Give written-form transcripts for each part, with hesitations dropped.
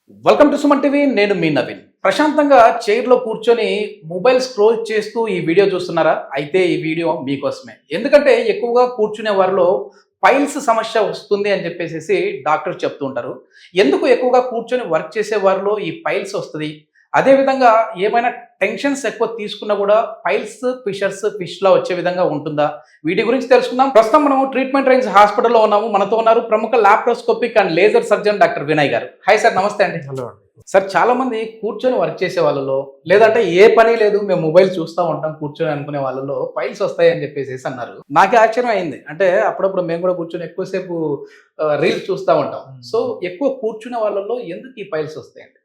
Welcome to Suman TV. నేను మీ నవీన్. ప్రశాంతంగా చైర్లో కూర్చొని మొబైల్ స్క్రోల్ చేస్తూ ఈ వీడియో చూస్తున్నారా? అయితే ఈ వీడియో మీకోసమే. ఎందుకంటే ఎక్కువగా కూర్చునే వారిలో పైల్స్ సమస్య వస్తుంది అని చెప్పేసి డాక్టర్ చెప్తూ ఉంటారు. ఎందుకు ఎక్కువగా కూర్చొని వర్క్ చేసే వారిలో ఈ పైల్స్ వస్తుంది? అదేవిధంగా ఏమైనా టెన్షన్స్ ఎక్కువ తీసుకున్నా కూడా పైల్స్, ఫిష్లా వచ్చే విధంగా ఉంటుందా? వీటి గురించి తెలుసుకుందాం. ప్రస్తుతం మనం ట్రీట్మెంట్ రేంజ్ హాస్పిటల్లో ఉన్నాము. మనతో ఉన్నారు ప్రముఖ laparoscopic and laser surgeon doctor Vinay garu. Hi sir, నమస్తే అండి. హలో అండి. సార్, చాలా మంది కూర్చొని వర్క్ చేసే వాళ్ళలో, లేదంటే ఏ పని లేదు మేము మొబైల్ చూస్తూ ఉంటాం కూర్చొని అనుకునే వాళ్ళలో పైల్స్ వస్తాయి అని చెప్పేసి అన్నారు. నాకే ఆశ్చర్యం అయింది. అంటే అప్పుడప్పుడు మేము కూడా కూర్చొని ఎక్కువసేపు రీల్స్ చూస్తూ ఉంటాం. సో ఎక్కువ కూర్చునే వాళ్ళలో ఎందుకు ఈ పైల్స్ వస్తాయండి?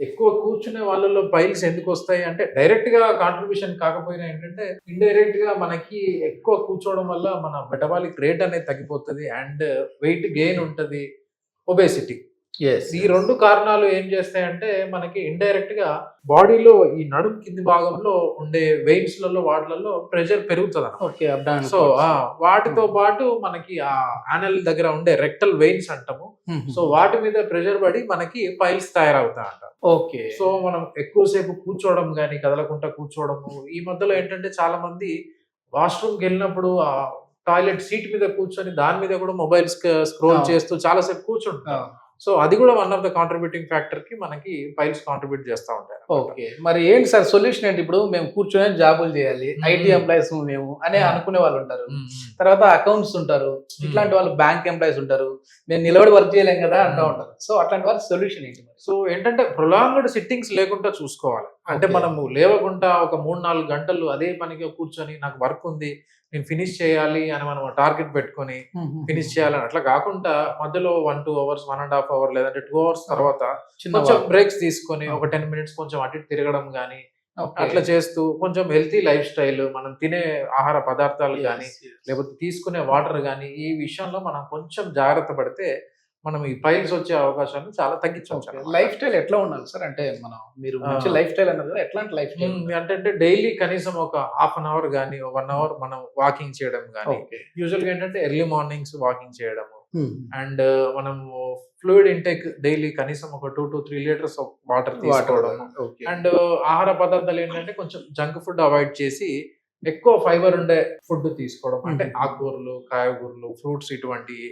ఎక్కువ కూర్చునే వాళ్ళలో పైల్స్ ఎందుకు వస్తాయి అంటే డైరెక్ట్ గా కాంట్రిబ్యూషన్ కాకపోయినా ఏంటంటే ఇండైరెక్ట్ గా మనకి ఎక్కువ కూర్చోవడం వల్ల మన మెటబాలిక్ రేట్ అనేది తగ్గిపోతుంది అండ్ వెయిట్ గెయిన్ ఉంటుంది, ఒబేసిటీ. ఈ రెండు కారణాలు ఏం చేస్తాయంటే మనకి ఇండైరెక్ట్ గా బాడీలో ఈ నడుము కింది భాగంలో ఉండే వెయిన్స్ లలో వాటిలలో ప్రెషర్ పెరుగుతుంది. సో వాటితో పాటు మనకి ఆ యానల్ దగ్గర ఉండే రెక్టల్ వెయిన్స్ అంటాము. సో వాటి మీద ప్రెషర్ పడి మనకి పైల్స్ తయారవుతాయి అంట. ఓకే. సో మనం ఎక్కువసేపు కూర్చోవడం కానీ కదలకుండా కూర్చోవడము, ఈ మధ్యలో ఏంటంటే చాలా మంది వాష్రూమ్కి వెళ్ళినప్పుడు ఆ టాయిలెట్ సీట్ మీద కూర్చొని దాని మీద కూడా మొబైల్ స్క్రోల్ చేస్తూ చాలా సేపు కూర్చుంటారు. సో అది కూడా one of the contributing factor కి మనకి పైల్స్ కాంట్రిబ్యూట్ చేస్తూ ఉంటాయి. ఓకే, మరి ఏంటి సార్ సొల్యూషన్ ఏంటి? ఇప్పుడు మేము కూర్చొని జాబులు చేయాలి, ఐటీ ఎంప్లాయీస్ మేము అని అనుకునే వాళ్ళు ఉంటారు, తర్వాత అకౌంట్స్ ఉంటారు, ఇట్లాంటి వాళ్ళు బ్యాంక్ ఎంప్లాయీస్ ఉంటారు, మేము నిలబడి వర్క్ చేయలేం కదా అంటూ ఉంటారు. సో అట్లాంటి వాళ్ళకి సొల్యూషన్ ఏంటి? సో ఏంటంటే ప్రొలాంగ్డ్ సిట్టింగ్స్ లేకుండా చూసుకోవాలి. అంటే మనము లేవకుండా ఒక 3-4 గంటలు అదే పనిగా కూర్చొని నాకు వర్క్ ఉంది, నేను ఫినిష్ చేయాలి అని మనం టార్గెట్ పెట్టుకొని ఫినిష్ చేయాలని అట్లా కాకుండా మధ్యలో 1-2 అవర్స్, 1.5 అవర్ లేదంటే 2 అవర్స్ తర్వాత కొంచెం బ్రేక్స్ తీసుకొని ఒక 10 మినిట్స్ కొంచెం అటు ఇటు తిరగడం కానీ అట్లా చేస్తూ కొంచెం హెల్తీ లైఫ్ స్టైల్, మనం తినే ఆహార పదార్థాలు కానీ లేకపోతే తీసుకునే వాటర్ కానీ ఈ విషయంలో మనం కొంచెం జాగ్రత్త పడితే మనం ఈ పైల్స్ వచ్చే అవకాశాన్ని చాలా తగ్గించవచ్చు. లైఫ్ స్టైల్ ఎట్లా ఉండాలి సార్? అంటే మీరు మంచి లైఫ్ స్టైల్ అన్నారు కదా, ఎట్లాంటి లైఫ్ స్టైల్ అంటే డైలీ కనీసం ఒక ½ అన్ అవర్ కానీ 1 అవర్ మనం వాకింగ్ చేయడం కానీ, యూజువల్ గా ఏంటంటే ఎర్లీ మార్నింగ్స్ వాకింగ్ చేయడము అండ్ మనము ఫ్లూయిడ్ ఇంటేక్ డైలీ కనీసం ఒక 2 to 3 లీటర్స్ ఆఫ్ వాటర్ తీసుకోవడం అండ్ ఆహార పదార్థాలు ఏంటంటే కొంచెం జంక్ ఫుడ్ అవాయిడ్ చేసి ఎక్కువ ఫైబర్ ఉండే ఫుడ్ తీసుకోవడం, అంటే ఆకుకూరలు, కాయగూరలు, ఫ్రూట్స్ ఇటువంటివి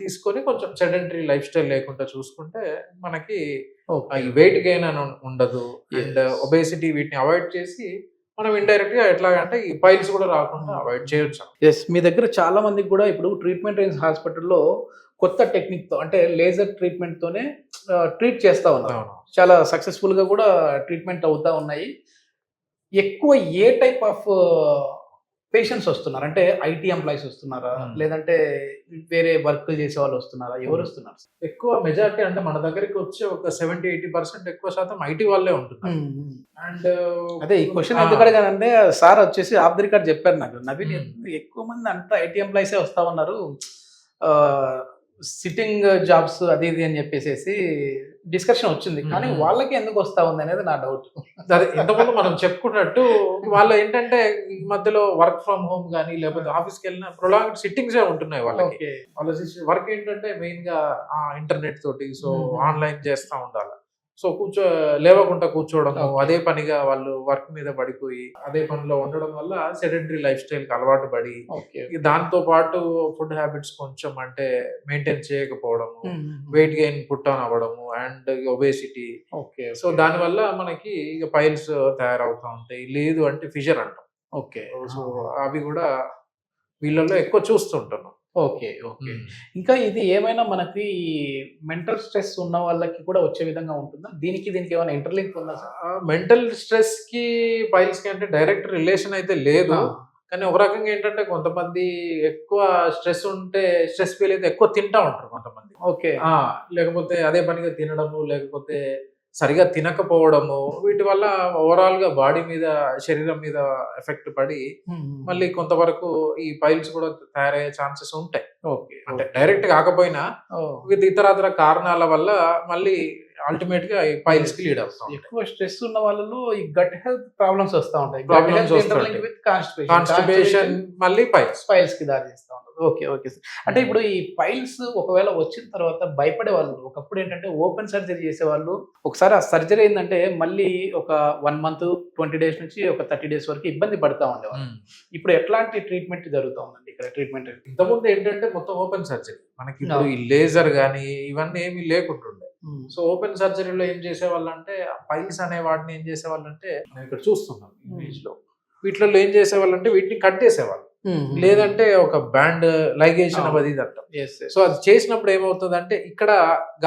తీసుకొని కొంచెం సెడెంటరీ లైఫ్ స్టైల్ లేకుండా చూసుకుంటే మనకి వెయిట్ గెయిన్ అని ఉండదు అండ్ ఒబేసిటీ వీటిని అవాయిడ్ చేసి మనం ఇండైరెక్ట్ గా ఎట్లాగంటే ఈ పైల్స్ కూడా రాకుండా అవాయిడ్ చేయొచ్చు. ఎస్, మీ దగ్గర చాలా మందికి కూడా ఇప్పుడు ట్రీట్మెంట్ రేంజ్ హాస్పిటల్లో కొత్త టెక్నిక్ తో, అంటే లేజర్ ట్రీట్మెంట్ తోనే ట్రీట్ చేస్తా ఉన్నారు. చాలా సక్సెస్ఫుల్ గా కూడా ట్రీట్మెంట్ అవుతా ఉన్నాయి. ఎక్కువ ఏ టైప్ ఆఫ్ పేషెంట్స్ వస్తున్నారు? అంటే ఐటీ ఎంప్లాయీస్ వస్తున్నారా, లేదంటే వేరే వర్క్ చేసే వాళ్ళు వస్తున్నారా? ఎవరు వస్తున్నారు? ఎక్కువ మెజారిటీ అంటే మన దగ్గరికి వచ్చే ఒక 70-80% ఎక్కువ శాతం ఐటీ వాళ్ళే ఉంటున్నారు. అండ్ అదే ఈ క్వశ్చన్ ఎందుకు అడిగానంటే, సార్ వచ్చేసి ఆఫ్ ది రికార్డ్ చెప్పారు నాకు, నవీన్ ఎక్కువ మంది అంతా ఐటీ ఎంప్లాయీసే వస్తా ఉన్నారు, సిట్టింగ్ జాబ్స్ అది ఇది అని చెప్పేసి డిస్కషన్ వచ్చింది. కానీ వాళ్ళకి ఎందుకు వస్తా ఉంది అనేది నా డౌట్. అదే ఇంతకుముందు మనం చెప్పుకున్నట్టు వాళ్ళు ఏంటంటే ఈ మధ్యలో వర్క్ ఫ్రమ్ హోమ్ కానీ లేకపోతే ఆఫీస్కి వెళ్ళిన ప్రొలాంగ్డ్ సిట్టింగ్స్ ఉంటున్నాయి వాళ్ళకి. వాళ్ళ వర్క్ ఏంటంటే మెయిన్ గా ఇంటర్నెట్ తోటి, సో ఆన్లైన్ చేస్తా ఉండాలి. సో లేవకుండా కూర్చోవడం, అదే పనిగా వాళ్ళు వర్క్ మీద పడిపోయి అదే పనిలో ఉండడం వల్ల సెడెంటరీ లైఫ్ స్టైల్ కి అలవాటు పడి దాంతో పాటు ఫుడ్ హ్యాబిట్స్ కొంచెం అంటే మెయింటైన్ చేయకపోవడము, వెయిట్ గెయిన్ పుట్ ఆన్ అవ్వడము అండ్ ఒబేసిటీ. సో దాని వల్ల మనకి ఇక పైల్స్ తయారవుతా ఉంటాయి. లేదు అంటే ఫిషర్ అంటాం. సో అవి కూడా వీళ్ళల్లో ఎక్కువ చూస్తుంటున్నాం. ఓకే. ఇంకా ఇది ఏమైనా మనకి మెంటల్ స్ట్రెస్ ఉన్న వాళ్ళకి కూడా వచ్చే విధంగా ఉంటుందా? దీనికి ఏమైనా ఇంటర్లింక్ ఉందా సార్? మెంటల్ స్ట్రెస్ కి పైల్స్ కి అంటే డైరెక్ట్ రిలేషన్ అయితే లేదు. కానీ ఒక రకంగా ఏంటంటే కొంతమంది ఎక్కువ స్ట్రెస్ ఉంటే, స్ట్రెస్ ఫీల్ అయితే ఎక్కువ తింటా ఉంటారు కొంతమంది. లేకపోతే అదే పనిగా తినడము, లేకపోతే సరిగా తినకపోవడము, వీటి వల్ల ఓవరాల్ గా బాడీ మీద, శరీరం మీద ఎఫెక్ట్ పడి మళ్ళీ కొంతవరకు ఈ పైల్స్ కూడా తయారయ్యే ఛాన్సెస్ ఉంటాయి. అంటే డైరెక్ట్ కాకపోయినా విత్ ఇతర కారణాల వల్ల మళ్ళీ అల్టిమేట్ గా ఈ పైల్స్ కి లీడ్ అవుతాం. ఎక్కువ స్ట్రెస్ ఉన్న వాళ్ళలో ఈ గట్ హెల్త్ ప్రాబ్లమ్స్ వస్తూ ఉంటాయి. కాన్స్టిపేషన్ మళ్ళీ పైల్స్ కి దారి చేస్తూ ఉంటారు. ఓకే. Okay sir. అంటే ఇప్పుడు ఈ పైల్స్ ఒకవేళ వచ్చిన తర్వాత భయపడేవాళ్ళు. ఒకప్పుడు ఏంటంటే ఓపెన్ సర్జరీ చేసేవాళ్ళు. ఒకసారి ఆ సర్జరీ అయిందంటే మళ్ళీ ఒక 1 మంత్, 20 డేస్ నుంచి ఒక 30 డేస్ వరకు ఇబ్బంది పడతా ఉండేవాళ్ళు. ఇప్పుడు ఎట్లాంటి ట్రీట్మెంట్ జరుగుతా ఉందండి ఇక్కడ ట్రీట్మెంట్? ఇంతకుముందు ఏంటంటే మొత్తం ఓపెన్ సర్జరీ, మనకి ఇప్పుడు ఈ లేజర్ గానీ ఇవన్నీ ఏమీ లేకుంటుండే. సో ఓపెన్ సర్జరీలో ఏం చేసేవాళ్ళంటే పైల్స్ అనే వాటిని ఏం చేసేవాళ్ళంటే, నేను ఇక్కడ చూస్తున్నాం ఇమేజ్ లో, వీటిలో ఏం చేసేవాళ్ళంటే వీటిని కట్ చేసేవాళ్ళు, లేదంటే ఒక బ్యాండ్ లైగేషన్ అది ఇది అంటాం. సో అది చేసినప్పుడు ఏమవుతుందంటే ఇక్కడ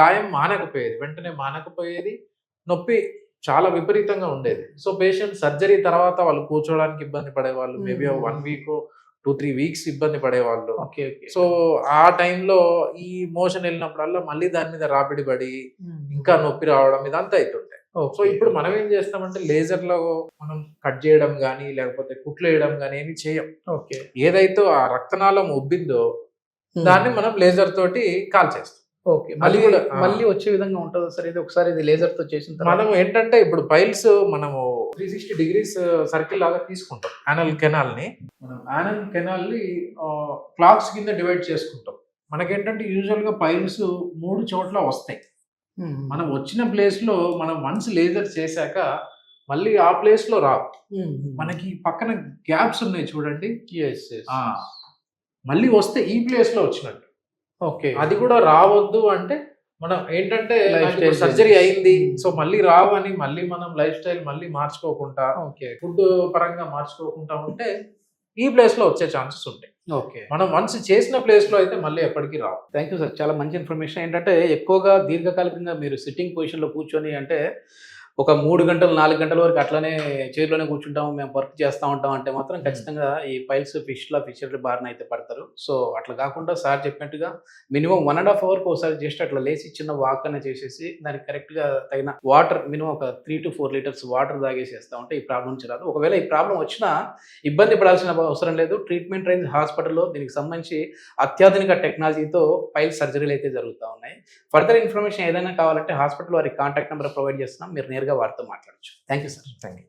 గాయం మానకపోయేది, వెంటనే మానకపోయేది, నొప్పి చాలా విపరీతంగా ఉండేది. సో పేషెంట్ సర్జరీ తర్వాత వాళ్ళు కూర్చోవడానికి ఇబ్బంది పడేవాళ్ళు, మేబీ 1 వీక్ 2-3 వీక్స్ ఇబ్బంది పడేవాళ్ళు. సో ఆ టైంలో ఈ మోషన్ వెళ్ళినప్పుడల్లా మళ్ళీ దాని మీద రాపిడి పడి ఇంకా నొప్పి రావడం ఇదంతా అవుతుంటాయి. సో ఇప్పుడు మనం ఏం చేస్తామంటే లేజర్ లో మనం కట్ చేయడం కానీ లేకపోతే కుట్లు వేయడం కానీ ఏమి చేయం. ఏదైతే ఆ రక్తనాళం ఉబ్బిందో దాన్ని మనం లేజర్ తోటి కాల్ చేస్తాం. ఓకే. మళ్ళీ వచ్చే విధంగా ఉంటుందా సార్ ఇది ఒకసారి ఇది లేజర్ తో చేసిన తర్వాత? మనం ఏంటంటే ఇప్పుడు పైల్స్ మనము 360 degrees సర్కిల్ లాగా తీసుకుంటాం. యానల్ కెనాల్ ని మనం యానల్ కెనాల్ ని క్లాక్స్ కింద డివైడ్ చేసుకుంటాం. మనకేంటంటే యూజువల్ గా పైల్స్ 3 చోట్ల వస్తాయి. మనం వచ్చిన ప్లేస్ లో మనం వన్స్ లేజర్ చేశాక మళ్ళీ ఆ ప్లేస్ లో రావు. మనకి పక్కన గ్యాప్స్ ఉన్నాయి చూడండి, మళ్ళీ వస్తే ఈ ప్లేస్ లో వచ్చినట్టు. ఓకే. అది కూడా రావద్దు అంటే మనం ఏంటంటే సర్జరీ అయింది సో మళ్ళీ రావు అని మళ్ళీ మనం లైఫ్ స్టైల్ మళ్ళీ మార్చుకోకుండా, ఫుడ్ పరంగా మార్చుకోకుండా ఉంటే ఈ ప్లేస్ లో వచ్చే ఛాన్సెస్ ఉంటాయి. ఓకే. మనం వన్స్ చేసిన ప్లేస్ లో అయితే మళ్ళీ ఎప్పటికీ రావు. థ్యాంక్ యూ సార్, చాలా మంచి ఇన్ఫర్మేషన్. ఏంటంటే ఎక్కువగా దీర్ఘకాలికంగా మీరు సిట్టింగ్ పొజిషన్ లో కూర్చొని అంటే ఒక 3 గంటలు 4 గంటల వరకు అట్లనే చైర్లోనే కూర్చుంటాము, మేము వర్క్ చేస్తూ ఉంటాం అంటే మాత్రం ఖచ్చితంగా ఈ పైల్స్ ఫిషర్ బారిన అయితే పడతారు. సో అట్లా కాకుండా సార్ చెప్పినట్టుగా మినిమం 1.5 అవర్కి ఒకసారి జస్ట్ అట్లా లేచి చిన్న వాక్ అనేది చేసేసి దానికి కరెక్ట్గా తగిన వాటర్ మినిమం ఒక 3 to 4 లీటర్స్ వాటర్ తాగేసేస్తూ ఉంటే ఈ ప్రాబ్లం నుంచి రాదు. ఒకవేళ ఈ ప్రాబ్లం వచ్చినా ఇబ్బంది పడాల్సిన అవసరం లేదు. ట్రీట్మెంట్ రేంజ్ హాస్పిటల్లో దీనికి సంబంధించి అత్యాధునిక టెక్నాలజీతో పైల్స్ సర్జరీలు అయితే జరుగుతూ ఉన్నాయి. ఫర్దర్ ఇన్ఫర్మేషన్ ఏదైనా కావాలంటే హాస్పిటల్ వారి కాంటాక్ట్ నెంబర్ ప్రొవైడ్ చేస్తున్నాం, మీరు నేరుగా వారితో మాట్లాడచ్చు. Thank you sir. Thank you.